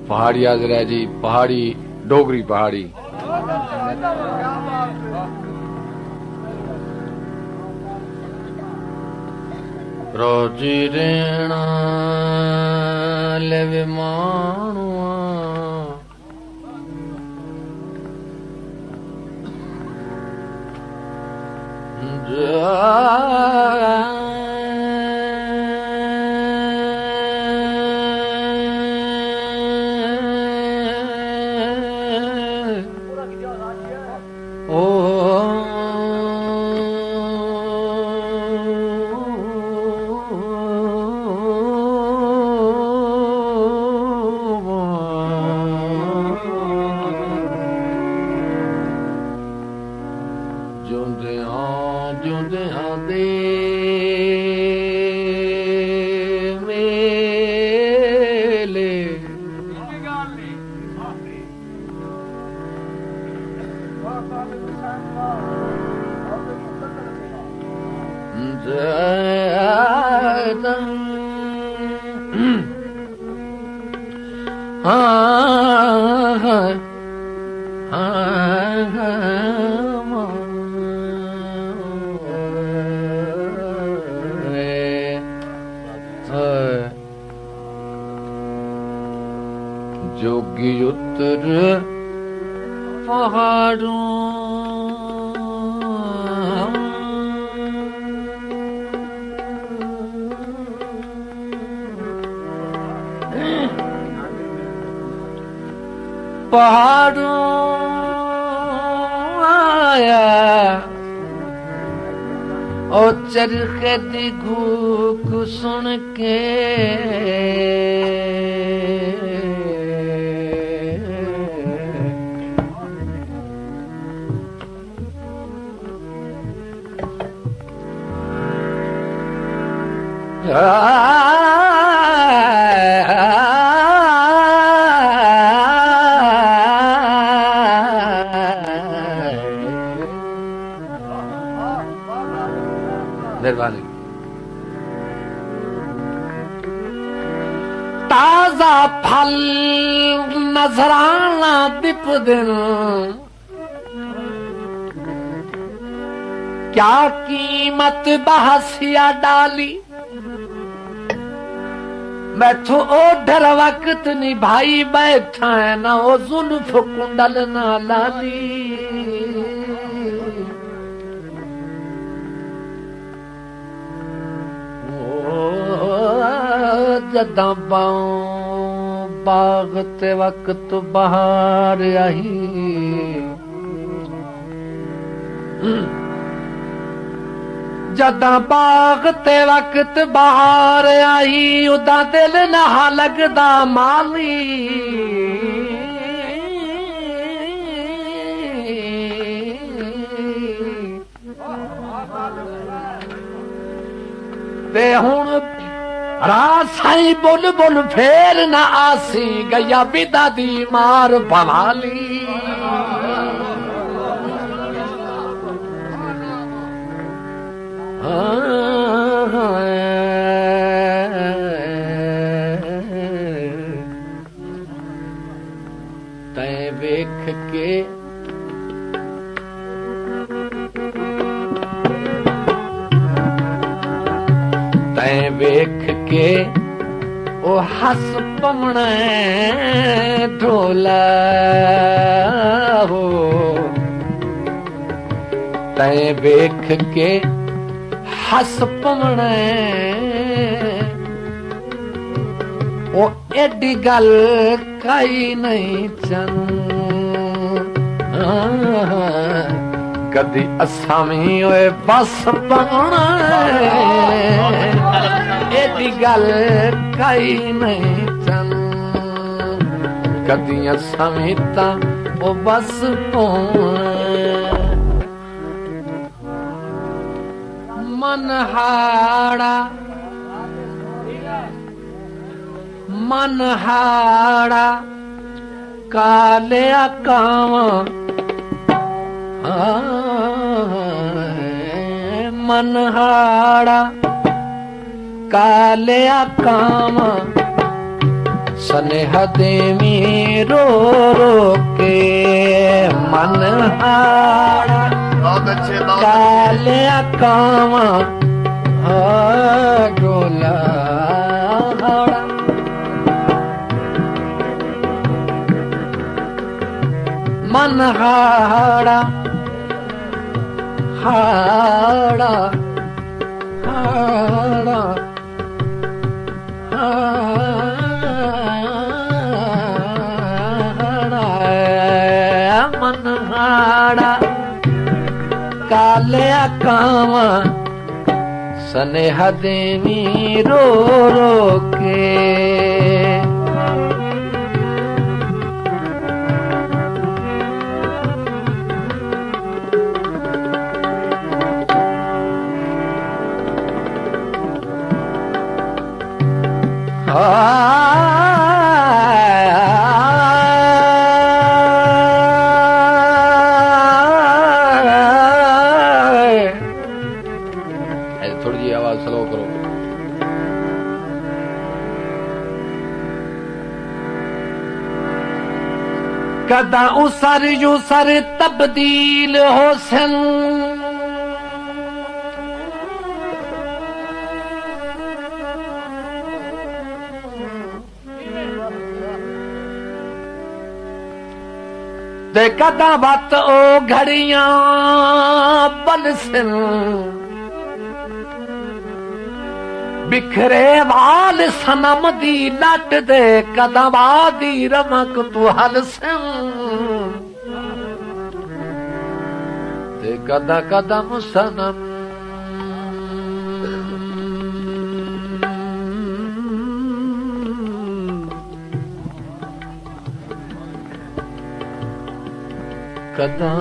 पहाड़ी हाजिर है जी, पहाड़ी डोगरी पहाड़ी। रोजी रेणा लेवे मानुआ ਜਿਉਂਦਿਆਂ ਦੇ ਮੇਲੇ जोगी उतर पहाड़ों पहाड़ों आया और चरखे दी घूक सुन के मेहरबानी। ताजा फल नजराना दिप दिन क्या कीमत बहसिया डाली मैथो ओढ़र वक्त निभाई बैठा है ना ओ जुल्फ कुंडल ना लाली जदा बाग ते वक्त बहार आई जदा बाग ते वक्त बहार आई उदा दिल ना लगदा माली ते हुण रासाई बुल बुल फेर ना आसी गया बिदा दी मार भवाली तैं वेख के तैं वेख के ओ हस पमणे ढोला हो तैं वेख के हस पमणे ओ एडी गल कई नहीं चन कदी असामी ओए बस पमणे एडी गल कई नहीं चन कदी असामी ता ओ बस मनहाड़ा मनहाड़ा काले कावा मनहाड़ा काले कावा ਸਨੇਹਾ ਦੇਵੀਂ रो रो के मन हाड़ा कालिया कावा डोला हाड़ा मन हाड़ा हाड़ा हाड़ा मन हाड़ा कालिया कावा सनेहा देवी रो रो के थोड़ी जी आवाज स्लो करो। कदा उसर यूसर तब्दील होसन ते कदा वत ओ घड़ियां बलसन बिखरे वाल सनम दी लट दे कदम दी रमक तू हलसन ते कदा कदम सनम कदा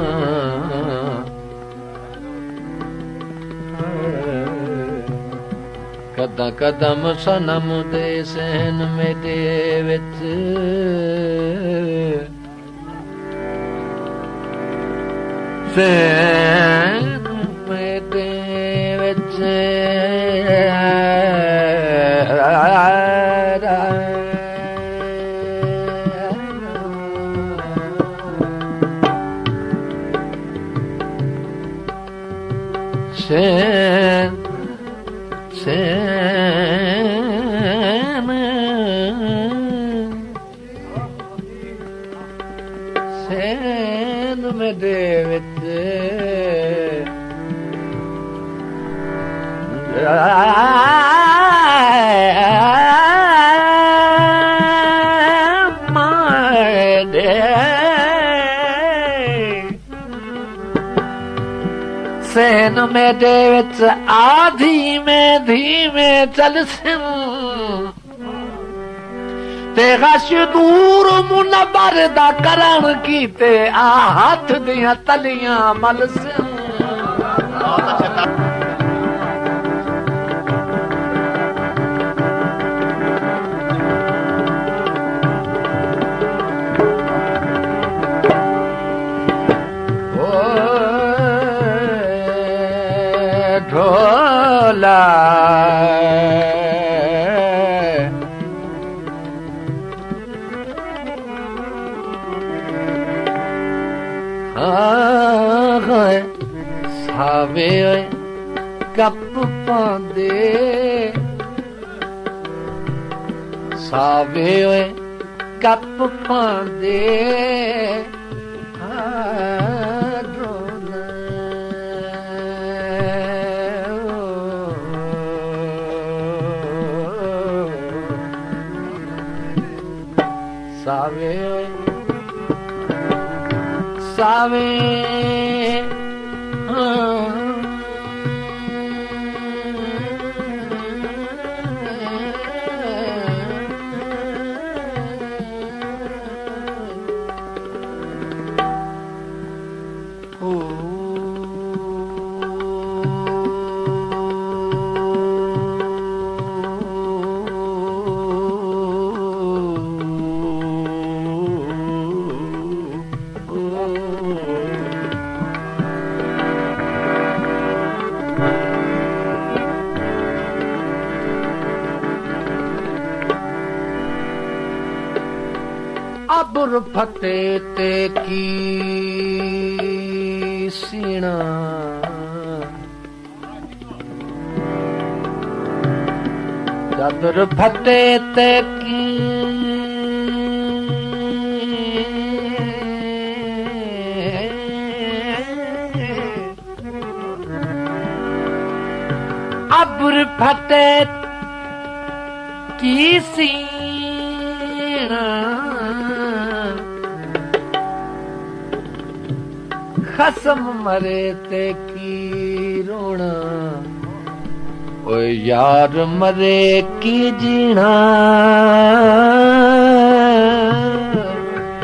कदा कदम सनम दे सहन मेरे विच सहन मेरे विच सहन सहन मेरे विच सहन मेरे विच आ धीमे चल सिन ते गश दूर मुनबर दा करण कीते आ हाथ दियां तलियां मल सिन ढोला सावे कप पांदे सावे कप पांदे सावे सावे ਅਬੁਰ ਫਤਿਹ ਤੇ ਕੀ ਸੀਣਾ ਅਬੁਰ ਫਤਿਹ ਤੇ ਕੀ ਅਬੁਰ ਫਤਿਹ ਕੀ ਸੀਣਾ ਖਸਮ ਮਰੇ ਤੇ ਕੀ ਰੋਣਾ ਓਏ ਯਾਰ ਮਰੇ ਕੀ ਜੀਣਾ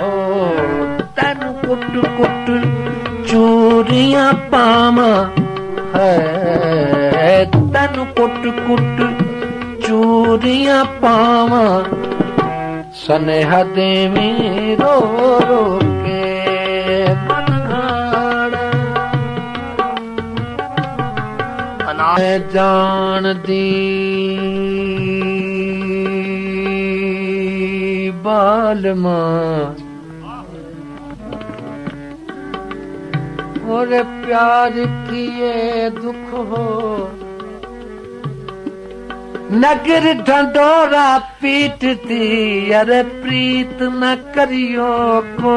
ਓ ਤੈਨੂੰ ਕੁੱਟ ਕੁੱਟ ਚੂਰੀਆਂ ਪਾਵਾਂ ਹੈ ਤੈਨੂੰ ਕੁੱਟ ਕੁੱਟ ਚੂਰੀਆਂ ਪਾਵਾਂ ਸਨੇਹਾ ਦੇਵੀਂ ਰੋ ਰੋ ਕੇ ਮਨਹਾੜਾ ਮੈਂ ਜਾਣਦੀ ਬਾਲਮਾ और प्यार किए दुख हो नगर ढंडोरा पीटती अरे प्रीत न करियो को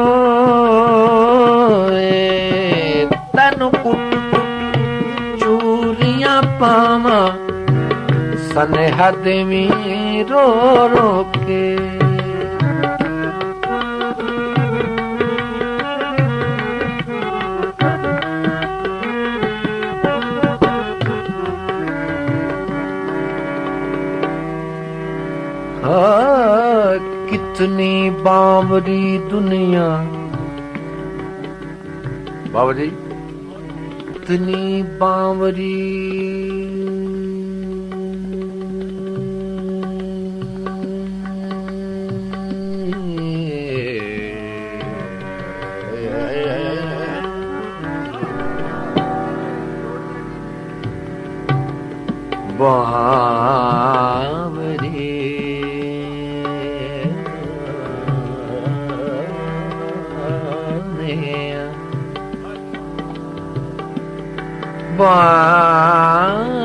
तनु कुट कुट चूरियां पावा सनेहा देवी रो रो के कितनी बावरी दुनिया बाबा जी कितनी बावरी बावरी बावरी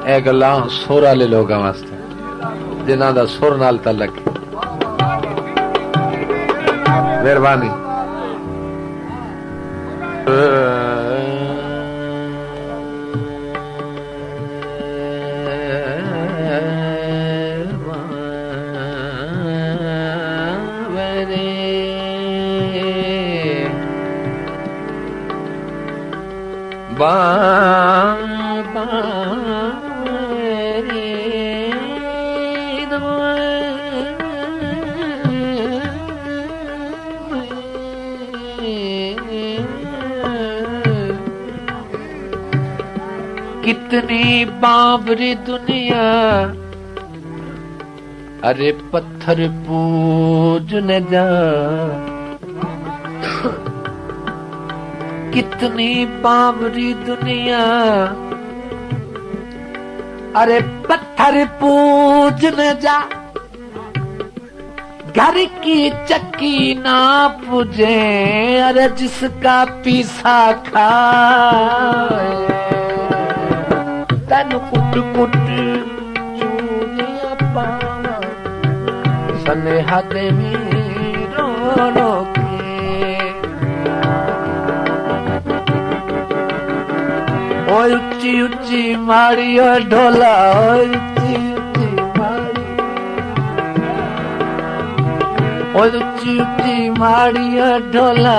ਇਹ ਗੱਲਾਂ ਸੁਰ ਵਾਲੇ ਲੋਕਾਂ ਵਾਸਤੇ ਜਿਨ੍ਹਾਂ ਦਾ ਸੁਰ ਨਾਲ ਤਾਲੁਕ ਹੈ ਮਿਹਰਬਾਨੀ कितनी बावरी दुनिया अरे पत्थर पूजने जा कितनी बावरी दुनिया अरे पत्थर पूजने जा घर की चक्की ना पूजे अरे जिसका पीसा खाए तनु कुट कुट चूड़ियां पावा सनेहा देवी रो रो के ओए उच्ची उच्ची मारी ढोला ओए उच्ची उच्ची मारी ओए उच्ची उच्ची मारी ढोला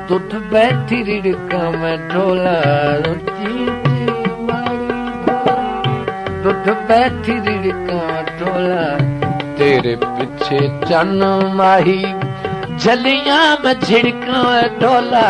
टूट बैठी रिड़का में ढोला उच्ची टूट बैठी रिड़का ढोला तेरे पीछे चन्न माही झलियां में झिड़का ढोला